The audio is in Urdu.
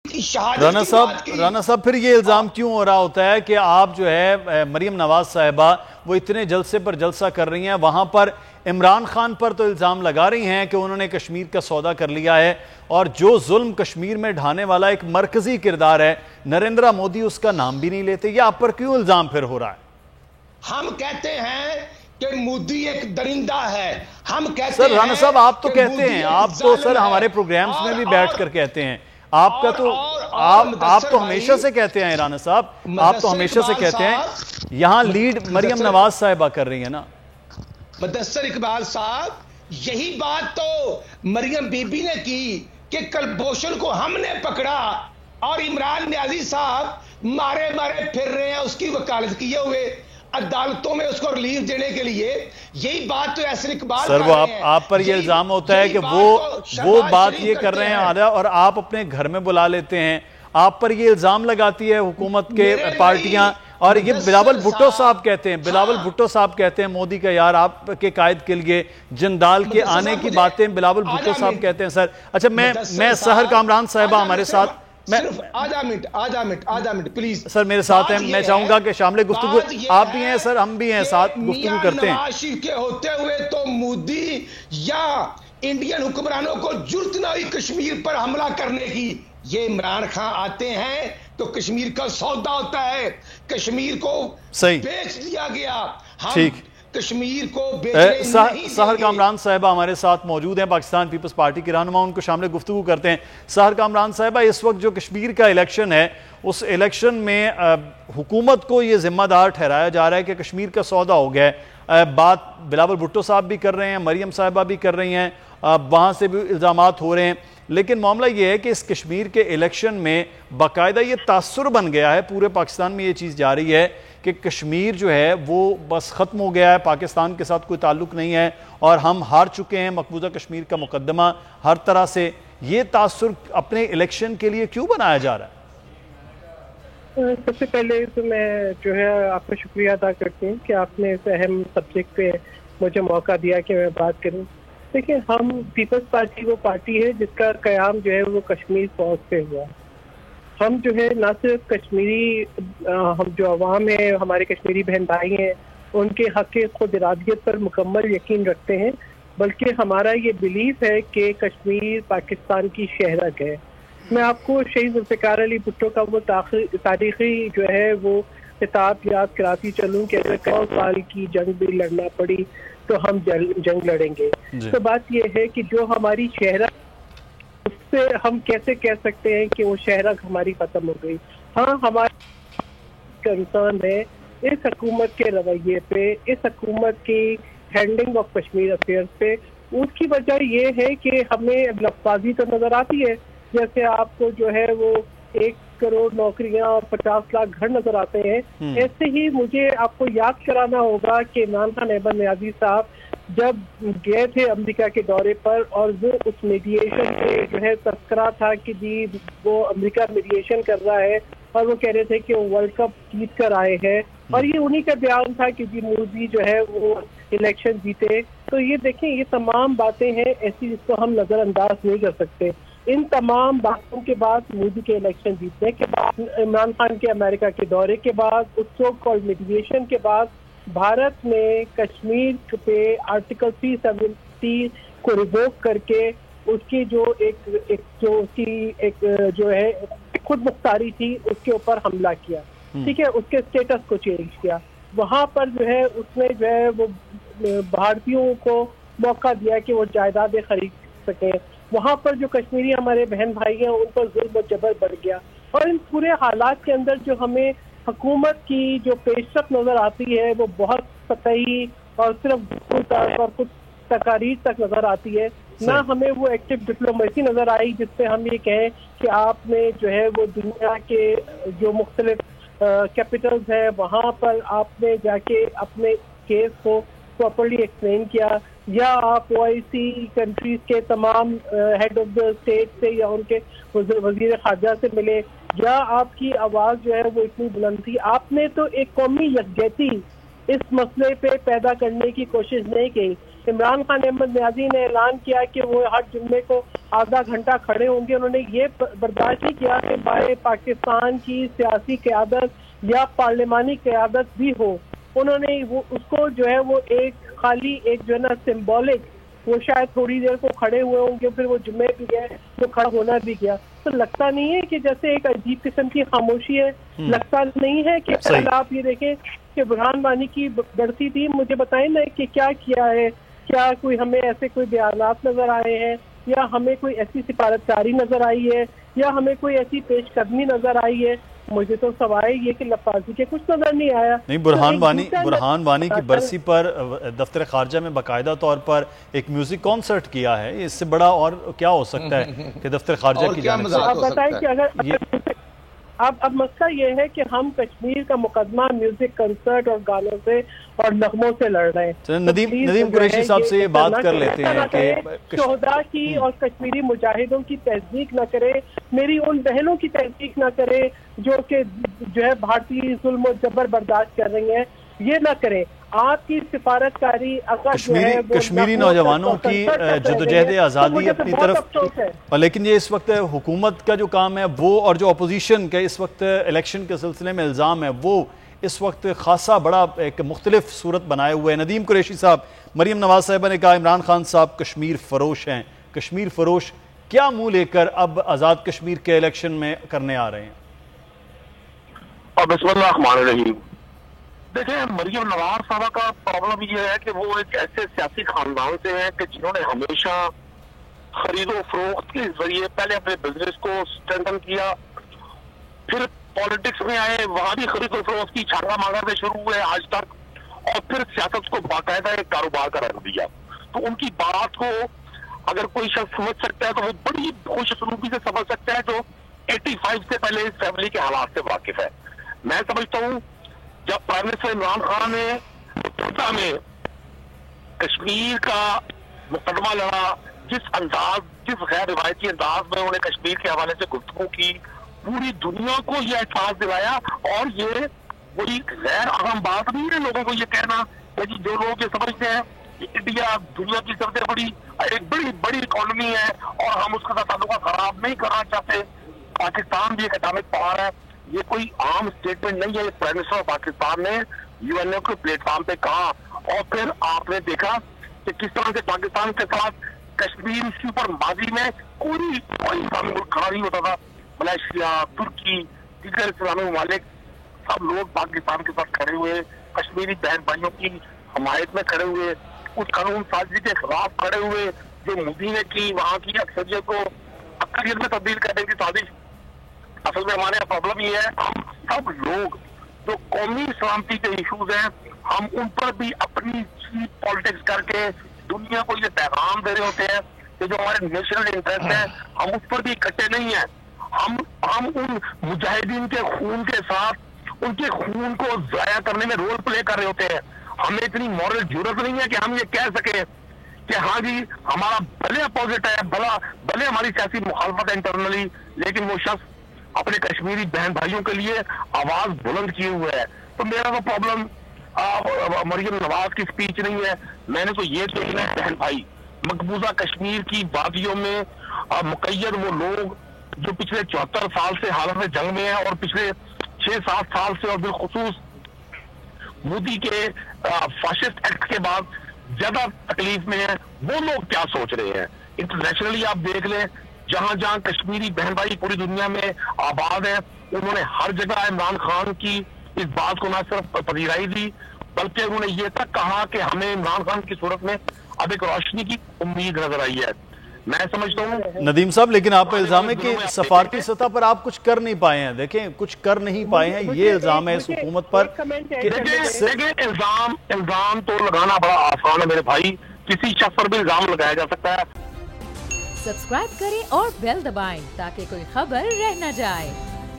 رانا صاحب پھر یہ الزام کیوں ہو رہا ہوتا ہے کہ آپ جو ہے مریم نواز صاحبہ وہ اتنے جلسے پر جلسہ کر رہی ہیں، وہاں پر عمران خان پر تو الزام لگا رہی ہیں کہ انہوں نے کشمیر کا سودا کر لیا ہے، اور جو ظلم کشمیر میں ڈھانے والا ایک مرکزی کردار ہے نریندر مودی، اس کا نام بھی نہیں لیتے. یہ آپ پر کیوں الزام پھر ہو رہا ہے؟ ہم کہتے ہیں کہ مودی ایک درندہ ہے. ہم کہتے ہیں سر رانا صاحب آپ تو کہتے ہیں، آپ تو سر ہمارے پروگرامز میں بھی بیٹھ کر کہتے ہیں، آپ کا تو آپ تو ہمیشہ سے کہتے ہیں رانا صاحب، آپ تو ہمیشہ سے کہتے ہیں یہاں لیڈ مریم نواز صاحبہ کر رہی ہیں نا. مدثر اقبال صاحب، یہی بات تو مریم بی بی نے کی کہ کلبھوشن کو ہم نے پکڑا اور عمران نیازی صاحب مارے پھر رہے ہیں اس کی وکالت کیے ہوئے عدالتوں میں اس کو ریلیف دینے کے لیے. یہی بات تو احسن اقبال سر وہ آپ پر یہ الزام ہوتا ہے کہ وہ بات یہ کر رہے ہیں اور آپ اپنے گھر میں بلا لیتے ہیں. آپ پر یہ الزام لگاتی ہے حکومت کے پارٹیاں، اور یہ بلاول بھٹو صاحب کہتے ہیں مودی کا یار آپ کے قائد کے لیے جندال کے آنے کی باتیں بلاول بھٹو صاحب کہتے ہیں. سر اچھا میں سحر کامران صاحبہ ہمارے ساتھ آدھا منٹ پلیز سر میرے ساتھ ہیں، میں چاہوں گا کہ شامل گفتگو آپ بھی ہیں سر، ہم بھی ہیں ساتھ گفتگو کرتے ہیں. نواز شریف کے ہوتے ہوئے تو مودی یا انڈین حکمرانوں کو جرت نہ ہوئی کشمیر پر حملہ کرنے کی. یہ عمران خان آتے ہیں تو کشمیر کا سودا ہوتا ہے، کشمیر کو بیچ دیا گیا. ٹھیک، کشمیر کو سحر کامران صاحبہ ہمارے ساتھ موجود ہیں، پاکستان پیپلز پارٹی کے رہنما، ان کو شامل گفتگو کرتے ہیں. سحر کامران صاحبہ، اس وقت جو کشمیر کا الیکشن ہے اس الیکشن میں حکومت کو یہ ذمہ دار ٹھہرایا جا رہا ہے کہ کشمیر کا سودا ہو گیا ہے. بات بلاول بھٹو صاحب بھی کر رہے ہیں، مریم صاحبہ بھی کر رہی ہیں، وہاں سے بھی الزامات ہو رہے ہیں. لیکن معاملہ یہ ہے کہ اس کشمیر کے الیکشن میں باقاعدہ یہ تاثر بن گیا ہے، پورے پاکستان میں یہ چیز جاری ہے کہ کشمیر جو ہے وہ بس ختم ہو گیا ہے، پاکستان کے ساتھ کوئی تعلق نہیں ہے اور ہم ہار چکے ہیں مقبوضہ کشمیر کا مقدمہ ہر طرح سے. یہ تاثر اپنے الیکشن کے لیے کیوں بنایا جا رہا ہے؟ سب سے پہلے تو میں جو ہے آپ کا شکریہ ادا کرتی ہوں کہ آپ نے اس اہم سبجیکٹ پہ مجھے موقع دیا کہ میں بات کروں. دیکھیں، ہم پیپلز پارٹی وہ پارٹی ہے جس کا قیام جو ہے وہ کشمیر فوج سے ہوا. ہم جو ہے نہ صرف کشمیری ہم جو عوام ہیں، ہمارے کشمیری بہن بھائی ہیں، ان کے حق خود ارادیت پر مکمل یقین رکھتے ہیں، بلکہ ہمارا یہ بلیف ہے کہ کشمیر پاکستان کی شہرک ہے. میں آپ کو شہید ذوالفقار علی بھٹو کا وہ تاریخی جو ہے وہ خطاب یاد کراتی چلوں کہ اگر 100 سال کی جنگ بھی لڑنا پڑی تو ہم جنگ لڑیں گے. تو بات یہ ہے کہ جو ہماری شہرک، اس سے ہم کیسے کہہ سکتے ہیں کہ وہ شہرک ہماری ختم ہو گئی. ہاں، ہمارا کنسرن ہے اس حکومت کے رویے پہ، اس حکومت کی ہینڈلنگ آف کشمیر افیئرز پہ. اس کی وجہ یہ ہے کہ ہمیں لفظ بازی تو نظر آتی ہے، جیسے آپ کو جو ہے وہ 1 کروڑ نوکریاں اور 50 لاکھ گھر نظر آتے ہیں. ایسے ہی مجھے آپ کو یاد کرانا ہوگا کہ عمران خان احمد نیازی صاحب جب گئے تھے امریکہ کے دورے پر، اور وہ اس میڈیشن پہ جو ہے تذکرہ تھا کہ جی وہ امریکہ میڈیشن کر رہا ہے، اور وہ کہہ رہے تھے کہ وہ ورلڈ کپ جیت کر آئے ہیں، اور یہ انہی کا بیان تھا کہ جی مودی جو ہے وہ الیکشن جیتے. تو یہ دیکھیں، یہ تمام باتیں ہیں ایسی جس کو ہم نظر انداز نہیں کر سکتے. ان تمام باتوں کے بعد مودی کے الیکشن جیتنے کے بعد، عمران خان کے امریکہ کے دورے کے بعد، اس سو کالڈ میڈیشن کے بعد، بھارت نے کشمیر پہ آرٹیکل 370 کو ریووک کر کے اس کی جو جو ہے خود مختاری تھی اس کے اوپر حملہ کیا. ٹھیک ہے، اس کے اسٹیٹس کو چینج کیا. وہاں پر جو ہے اس نے جو ہے وہ بھارتیوں کو موقع دیا کہ وہ جائیدادیں خرید سکیں. وہاں پر جو کشمیری ہمارے بہن بھائی ہیں ان پر ظلم و جبر بڑھ گیا. اور ان پورے حالات کے اندر جو ہمیں حکومت کی جو پیش رفت نظر آتی ہے وہ بہت سطحی اور صرف اور کچھ تقاریر تک نظر آتی ہے. نہ ہمیں وہ ایکٹیو ڈپلومیسی نظر آئی جس سے ہم یہ کہیں کہ آپ نے جو ہے وہ دنیا کے جو مختلف کیپٹلز ہیں وہاں پر آپ نے جا کے اپنے کیس کو پراپرلی ایکسپلین کیا، یا آپ OIC کنٹریز کے تمام ہیڈ آف دا اسٹیٹ سے یا ان کے وزیر خارجہ سے ملے، یا آپ کی آواز جو ہے وہ اتنی بلند تھی. آپ نے تو ایک قومی یکجہتی اس مسئلے پہ پیدا کرنے کی کوشش نہیں کی. عمران خان احمد نیازی نے اعلان کیا کہ وہ ہر جمعے کو آدھا گھنٹہ کھڑے ہوں گے. انہوں نے یہ برداشت نہیں کیا کہ بھائی پاکستان کی سیاسی قیادت یا پارلیمانی قیادت بھی ہو. انہوں نے اس کو جو ہے وہ ایک خالی ایک جو ہے نا سمبولک، وہ شاید تھوڑی دیر کو کھڑے ہوئے ہوں گے، پھر وہ جمعے بھی گئے تو کھڑا ہونا بھی گیا. تو لگتا نہیں ہے کہ جیسے ایک عجیب قسم کی خاموشی ہے؟ لگتا نہیں ہے کہ کل آپ یہ دیکھیں کہ برہان وانی کی بڑھتی تھی، مجھے بتائیں نا کہ کیا کیا ہے؟ کیا کوئی ہمیں ایسے کوئی بیانات نظر آئے ہیں، یا ہمیں کوئی ایسی سفارتکاری نظر آئی ہے، یا ہمیں کوئی ایسی پیش قدمی نظر آئی ہے؟ مجھے تو سوائے یہ کہ لفاظی کے کچھ نظر نہیں آیا. نہیں، برہان وانی کی برسی پر دفتر خارجہ میں باقاعدہ طور پر ایک میوزک کانسرٹ کیا ہے. اس سے بڑا اور کیا ہو سکتا ہے کہ دفتر خارجہ کی جانب سے؟ آپ بتائیں کہ اگر اب مسئلہ یہ ہے کہ ہم کشمیر کا مقدمہ میوزک کنسرٹ اور گانوں سے اور نغموں سے لڑ رہے ہیں. ندیم قریشی صاحب سے یہ بات کر لیتے ہیں کہ شہداء کی اور کشمیری مجاہدوں کی تصدیق نہ کرے، میری ان بہنوں کی تصدیق نہ کرے جو کہ جو ہے بھارتی ظلم و جبر برداشت کر رہی ہیں، یہ نہ کرے. آپ کی سفارتکاری کشمیری نوجوانوں کی جدوجہد آزادی اپنی طرف، لیکن یہ اس وقت حکومت کا جو کام ہے وہ، اور جو اپوزیشن کا اس وقت الیکشن کے سلسلے میں الزام ہے، وہ اس وقت خاصا بڑا ایک مختلف صورت بنائے ہوئے ہیں. ندیم قریشی صاحب، مریم نواز صاحبہ نے کہا عمران خان صاحب کشمیر فروش ہیں. کشمیر فروش کیا منہ لے کر اب آزاد کشمیر کے الیکشن میں کرنے آ رہے ہیں؟ بسم اللہ الرحمن الرحیم. دیکھیں، مریم نواز صاحبہ کا پرابلم یہ ہے کہ وہ ایک ایسے سیاسی خاندان سے ہیں کہ جنہوں نے ہمیشہ خرید و فروخت کے ذریعے پہلے اپنے بزنس کو اسٹرینتھن کیا، پھر پالیٹکس میں آئے، وہاں بھی خرید و فروخت کی چھانگا مانگا سے شروع ہوئے آج تک، اور پھر سیاست کو باقاعدہ ایک کاروبار کا رنگ دیا. تو ان کی بات کو اگر کوئی شخص سمجھ سکتا ہے تو وہ بڑی خوش اسلوبی سے سمجھ سکتا ہے جو 85 سے پہلے اس فیملی کے حالات سے واقف ہے. میں سمجھتا ہوں جب پرائم منسٹر عمران خان نے کوئٹہ میں کشمیر کا مقدمہ لڑا، جس غیر روایتی انداز میں انہوں نے کشمیر کے حوالے سے گفتگو کی، پوری دنیا کو یہ احساس دلایا. اور یہ کوئی غیر اہم بات نہیں ہے لوگوں کو یہ کہنا کہ جو لوگ یہ سمجھتے ہیں کہ انڈیا دنیا کی سب سے ایک بڑی اکانومی ہے اور ہم اس کے ساتھ تعلقات خراب نہیں کرنا چاہتے. پاکستان بھی ایک اٹامک پاور ہے. یہ کوئی عام سٹیٹمنٹ نہیں ہے. پرائم منسٹر آف پاکستان نے یو این او کے پلیٹ فارم پہ کہا، اور پھر آپ نے دیکھا کہ کس طرح سے پاکستان کے ساتھ کشمیر ایشو پر ماضی میں کوئی اسلامی ملک کھڑا نہیں ہوتا تھا. ملائیشیا، ترکی، دیگر اسلامی ممالک سب لوگ پاکستان کے ساتھ کھڑے ہوئے، کشمیری بہن بھائیوں کی حمایت میں کھڑے ہوئے، اس قانون سازی کے خلاف کھڑے ہوئے جو مودی نے کی، وہاں کی اکثریت کو اکثریت میں تبدیل کرنے کی سازش. اصل میں ہمارے پرابلم یہ ہے، ہم سب لوگ جو قومی سلامتی کے ایشوز ہیں، ہم ان پر بھی اپنی چیپ پالیٹکس کر کے دنیا کو یہ پیغام دے رہے ہوتے ہیں کہ جو ہمارے نیشنل انٹرسٹ ہیں ہم اس پر بھی اکٹھے نہیں ہیں. ہم ان مجاہدین کے خون کے ساتھ ان کے خون کو ضائع کرنے میں رول پلے کر رہے ہوتے ہیں. ہمیں اتنی مورل جرات نہیں ہے کہ ہم یہ کہہ سکیں کہ ہاں جی ہمارا بھلے اپوزٹ ہے، بھلے ہماری سیاسی مخالفت ہے انٹرنلی، لیکن وہ شخص اپنے کشمیری بہن بھائیوں کے لیے آواز بلند کیے ہوئے ہے. تو میرا تو پرابلم مریم نواز کی سپیچ نہیں ہے. میں نے تو یہ دیکھنا ہے بہن بھائی، مقبوضہ کشمیر کی وادیوں میں مقید وہ لوگ جو پچھلے 74 سال سے حالت جنگ میں ہیں اور پچھلے 6-7 سال سے اور بالخصوص مودی کے فاشسٹ ایکٹ کے بعد زیادہ تکلیف میں ہیں، وہ لوگ کیا سوچ رہے ہیں. انٹرنیشنلی آپ دیکھ لیں، جہاں جہاں کشمیری بہن بھائی پوری دنیا میں آباد ہیں، انہوں نے ہر جگہ عمران خان کی اس بات کو نہ صرف پذیرائی دی بلکہ انہوں نے یہ تک کہا کہ ہمیں عمران خان کی صورت میں اب ایک روشنی کی امید نظر آئی ہے. میں سمجھتا ہوں ندیم صاحب، لیکن آپ کا الزام ہے کہ سفارتی سطح پر آپ کچھ کر نہیں پائے ہیں. دیکھیں، کچھ کر نہیں پائے ہیں، یہ الزام ہے اس حکومت پر. دیکھیں، الزام تو لگانا بڑا آسان ہے میرے بھائی، کسی شخص پر بھی الزام لگایا جا سکتا ہے. سبسکرائب کریں اور بیل دبائیں تاکہ کوئی خبر رہ نہ جائے.